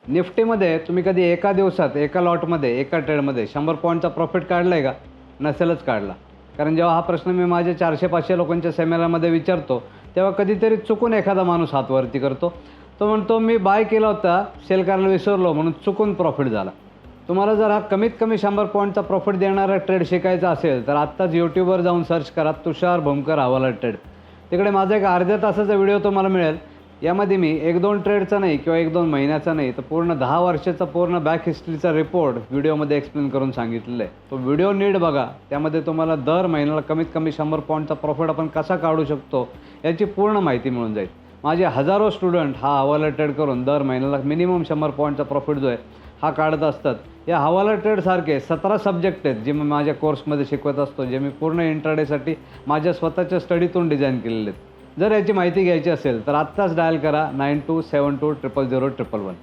निफ्टीमध्ये तुम्ही कधी एका दिवसात एका लॉटमध्ये एका ट्रेडमध्ये 100 पॉईंटचा प्रॉफिट काढला आहे का? नसेलच काढला. कारण जेव्हा हा प्रश्न मी माझ्या 400-500 लोकांच्या सेमिनारमध्ये विचारतो, तेव्हा कधीतरी चुकून एखादा माणूस हात वरती करतो. तो म्हणतो मी बाय केला होता, सेल करायला विसरलो म्हणून चुकून प्रॉफिट झाला. तुम्हाला जर हा कमीत कमी 100 पॉईंटचा प्रॉफिट देणारा ट्रेड शिकायचा असेल तर आत्ताच यूट्यूबवर जाऊन सर्च करा तुषार भोमकर हवाला ट्रेड. तिकडे माझा एक अर्ध्या तासाचा व्हिडिओ तुम्हाला मिळेल. यामध्ये मी 1-2 ट्रेडचा नाही किंवा 1-2 महिन्याचा नाही तर पूर्ण 10 वर्षाचा पूर्ण बॅक हिस्ट्रीचा रिपोर्ट व्हिडिओमध्ये एक्सप्लेन करून सांगितलेलं आहे. तो व्हिडिओ नीट बघा. त्यामध्ये तुम्हाला दर महिन्याला कमीत कमी 100 पॉईंटचा प्रॉफिट आपण कसा काढू शकतो याची पूर्ण माहिती मिळून जाईल. माझे हजारो स्टुडंट हा हवाला ट्रेड करून दर महिन्याला मिनिमम 100 पॉईंटचा प्रॉफिट जो आहे हा काढत असतात. या हवाला ट्रेडसारखे 17 सब्जेक्ट आहेत जे मी माझ्या कोर्समध्ये शिकवत असतो, जे मी पूर्ण इंट्राडेसाठी माझ्या स्वतःच्या स्टडीतून डिझाईन केलेले आहेत. जर याची माहिती घ्यायची असेल तर आत्ताच डायल करा 9272000011.